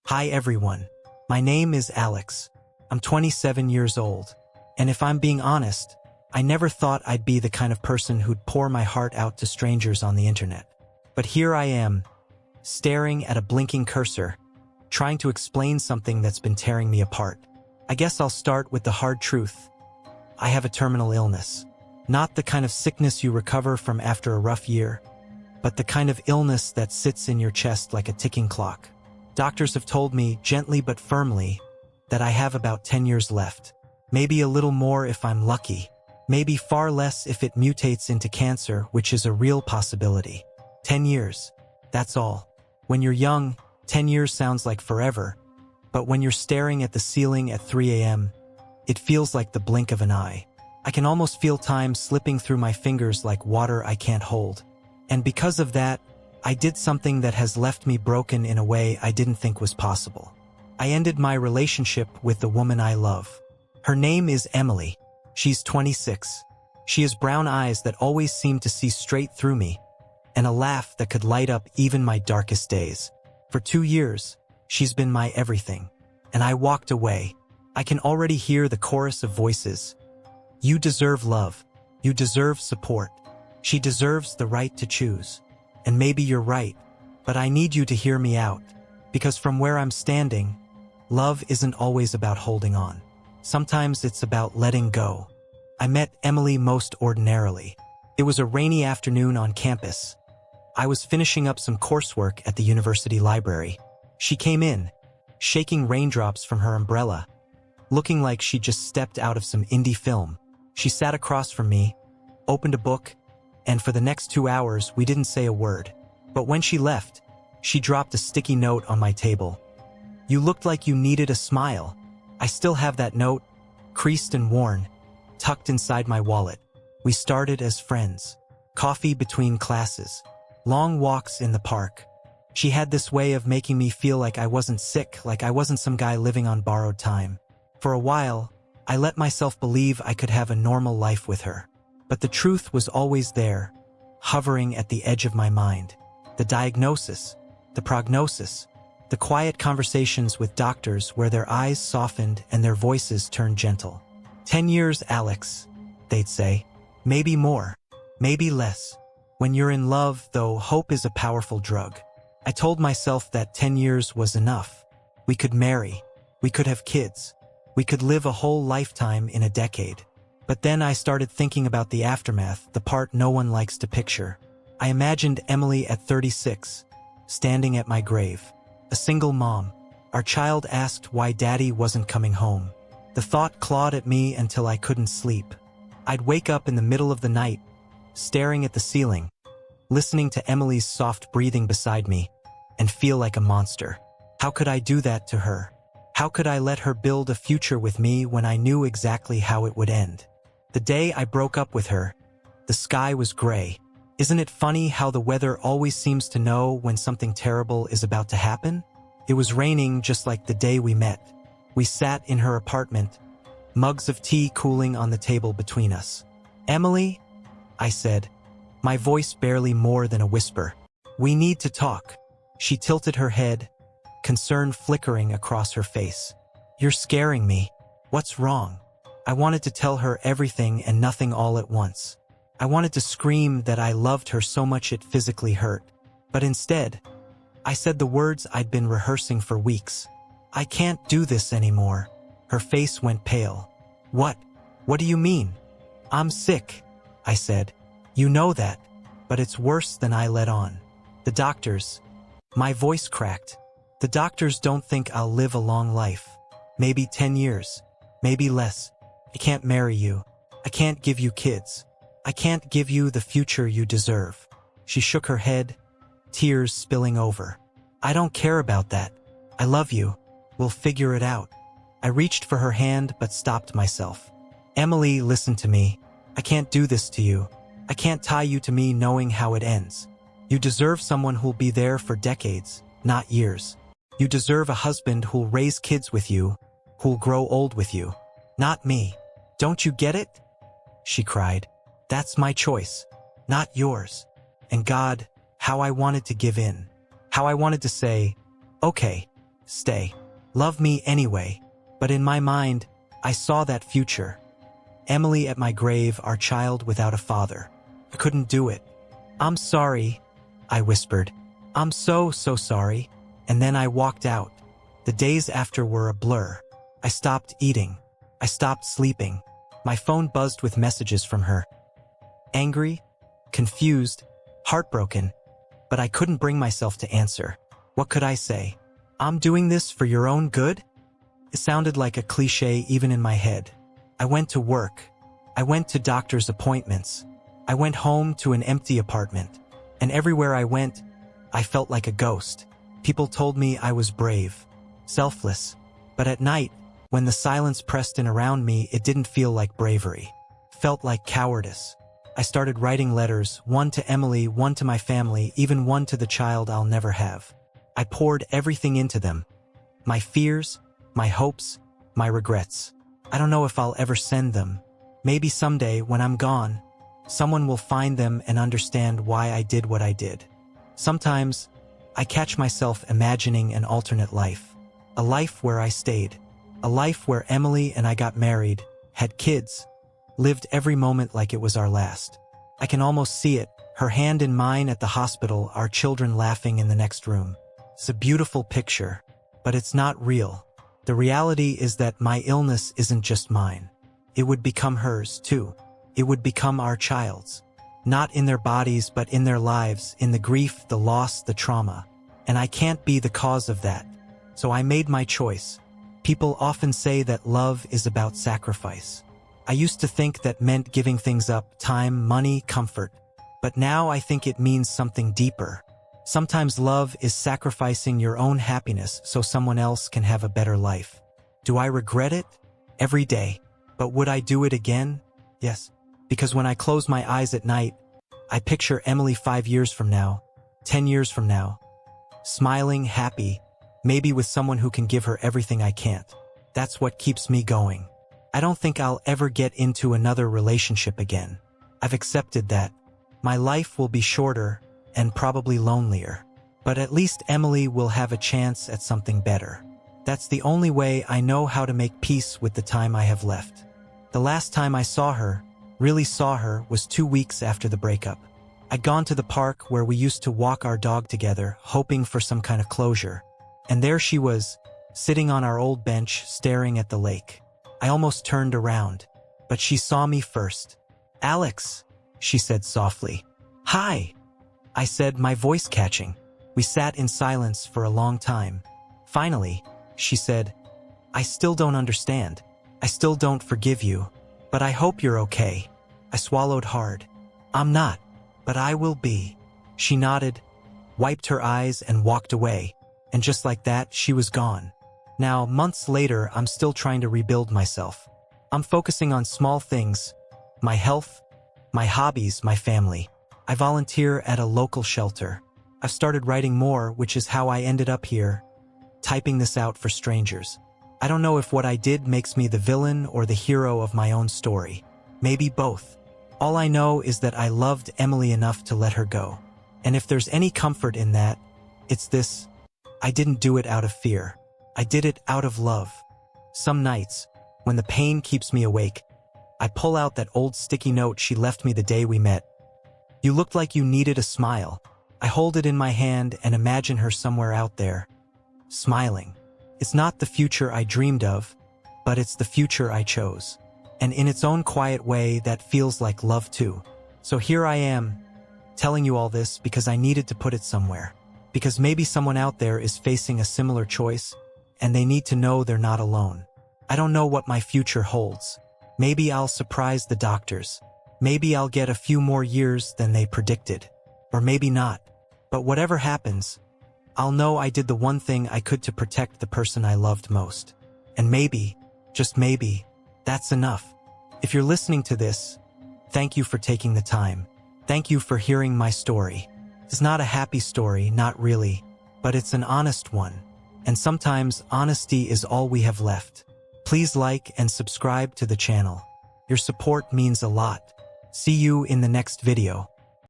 Hi everyone. My name is Alex. I'm 27 years old. And if I'm being honest, I never thought I'd be the kind of person who'd pour my heart out to strangers on the internet. But here I am, staring at a blinking cursor, trying to explain something that's been tearing me apart. I guess I'll start with the hard truth. I have a terminal illness. Not the kind of sickness you recover from after a rough year, but the kind of illness that sits in your chest like a ticking clock. Doctors have told me, gently but firmly, that I have about 10 years left. Maybe a little more if I'm lucky. Maybe far less if it mutates into cancer, which is a real possibility. 10 years. That's all. When you're young, 10 years sounds like forever. But when you're staring at the ceiling at 3 a.m., it feels like the blink of an eye. I can almost feel time slipping through my fingers like water I can't hold. And because of that, I did something that has left me broken in a way I didn't think was possible. I ended my relationship with the woman I love. Her name is Emily. She's 26. She has brown eyes that always seem to see straight through me, and a laugh that could light up even my darkest days. For 2 years, she's been my everything. And I walked away. I can already hear the chorus of voices. You deserve love. You deserve support. She deserves the right to choose. And maybe you're right, but I need you to hear me out. Because from where I'm standing, love isn't always about holding on. Sometimes it's about letting go. I met Emily most ordinarily. It was a rainy afternoon on campus. I was finishing up some coursework at the university library. She came in, shaking raindrops from her umbrella, looking like she just stepped out of some indie film. She sat across from me, opened a book, and for the next 2 hours, we didn't say a word. But when she left, she dropped a sticky note on my table. You looked like you needed a smile. I still have that note, creased and worn, tucked inside my wallet. We started as friends. Coffee between classes. Long walks in the park. She had this way of making me feel like I wasn't sick, like I wasn't some guy living on borrowed time. For a while, I let myself believe I could have a normal life with her. But the truth was always there, hovering at the edge of my mind. The diagnosis, the prognosis, the quiet conversations with doctors where their eyes softened and their voices turned gentle. 10 years, Alex, they'd say. Maybe more, maybe less. When you're in love, though, hope is a powerful drug. I told myself that 10 years was enough. We could marry. We could have kids. We could live a whole lifetime in a decade. But then I started thinking about the aftermath, the part no one likes to picture. I imagined Emily at 36, standing at my grave. A single mom. Our child asked why daddy wasn't coming home. The thought clawed at me until I couldn't sleep. I'd wake up in the middle of the night, staring at the ceiling, listening to Emily's soft breathing beside me, and feel like a monster. How could I do that to her? How could I let her build a future with me when I knew exactly how it would end? The day I broke up with her, the sky was gray. Isn't it funny how the weather always seems to know when something terrible is about to happen? It was raining just like the day we met. We sat in her apartment, mugs of tea cooling on the table between us. Emily, I said, my voice barely more than a whisper. We need to talk. She tilted her head, concern flickering across her face. You're scaring me. What's wrong? I wanted to tell her everything and nothing all at once. I wanted to scream that I loved her so much it physically hurt. But instead, I said the words I'd been rehearsing for weeks. I can't do this anymore. Her face went pale. What? What do you mean? I'm sick, I said. You know that, but it's worse than I let on. The doctors. My voice cracked. The doctors don't think I'll live a long life. Maybe 10 years. Maybe less. I can't marry you. I can't give you kids. I can't give you the future you deserve. She shook her head, tears spilling over. I don't care about that. I love you. We'll figure it out. I reached for her hand but stopped myself. Emily, listen to me. I can't do this to you. I can't tie you to me knowing how it ends. You deserve someone who'll be there for decades, not years. You deserve a husband who'll raise kids with you, who'll grow old with you. Not me. Don't you get it? She cried. That's my choice, not yours. And God, how I wanted to give in. How I wanted to say, okay, Stay. Love me anyway. But in my mind, I saw that future. Emily at my grave, our child without a father. I couldn't do it. I'm sorry, I whispered. I'm so sorry. And then I walked out. The days after were a blur. I stopped eating. I stopped sleeping. My phone buzzed with messages from her. Angry, confused, heartbroken, but I couldn't bring myself to answer. What could I say? I'm doing this for your own good? It sounded like a cliche even in my head. I went to work. I went to doctor's appointments. I went home to an empty apartment. And everywhere I went, I felt like a ghost. People told me I was brave, selfless. But at night, when the silence pressed in around me, it didn't feel like bravery. It felt like cowardice. I started writing letters, one to Emily, one to my family, even one to the child I'll never have. I poured everything into them. My fears, my hopes, my regrets. I don't know if I'll ever send them. Maybe someday, when I'm gone, someone will find them and understand why I did what I did. Sometimes, I catch myself imagining an alternate life. A life where I stayed. A life where Emily and I got married, had kids, lived every moment like it was our last. I can almost see it, her hand in mine at the hospital, our children laughing in the next room. It's a beautiful picture, but it's not real. The reality is that my illness isn't just mine. It would become hers, too. It would become our child's. Not in their bodies, but in their lives, in the grief, the loss, the trauma. And I can't be the cause of that. So I made my choice. People often say that love is about sacrifice. I used to think that meant giving things up, time, money, comfort. But now I think it means something deeper. Sometimes love is sacrificing your own happiness so someone else can have a better life. Do I regret it? Every day. But would I do it again? Yes. Because when I close my eyes at night, I picture Emily 5 years from now, 10 years from now, smiling, happy, maybe with someone who can give her everything I can't. That's what keeps me going. I don't think I'll ever get into another relationship again. I've accepted that. My life will be shorter and probably lonelier. But at least Emily will have a chance at something better. That's the only way I know how to make peace with the time I have left. The last time I saw her, really saw her, was 2 weeks after the breakup. I'd gone to the park where we used to walk our dog together, hoping for some kind of closure. And there she was, sitting on our old bench, staring at the lake. I almost turned around, but she saw me first. "Alex," she said softly. "Hi," I said, my voice catching. We sat in silence for a long time. Finally, she said, "I still don't understand. I still don't forgive you. But I hope you're okay." I swallowed hard. "I'm not, but I will be." She nodded, wiped her eyes, and walked away. And just like that, she was gone. Now, months later, I'm still trying to rebuild myself. I'm focusing on small things: my health, my hobbies, my family. I volunteer at a local shelter. I've started writing more, which is how I ended up here, typing this out for strangers. I don't know if what I did makes me the villain or the hero of my own story. Maybe both. All I know is that I loved Emily enough to let her go. And if there's any comfort in that, it's this: I didn't do it out of fear. I did it out of love. Some nights, when the pain keeps me awake, I pull out that old sticky note she left me the day we met. "You looked like you needed a smile." I hold it in my hand and imagine her somewhere out there, smiling. It's not the future I dreamed of, but it's the future I chose. And in its own quiet way, that feels like love too. So here I am, telling you all this because I needed to put it somewhere. Because maybe someone out there is facing a similar choice, and they need to know they're not alone. I don't know what my future holds. Maybe I'll surprise the doctors. Maybe I'll get a few more years than they predicted. Or maybe not. But whatever happens, I'll know I did the one thing I could to protect the person I loved most. And maybe, just maybe, that's enough. If you're listening to this, thank you for taking the time. Thank you for hearing my story. It's not a happy story, not really, but it's an honest one. And sometimes honesty is all we have left. Please like and subscribe to the channel. Your support means a lot. See you in the next video.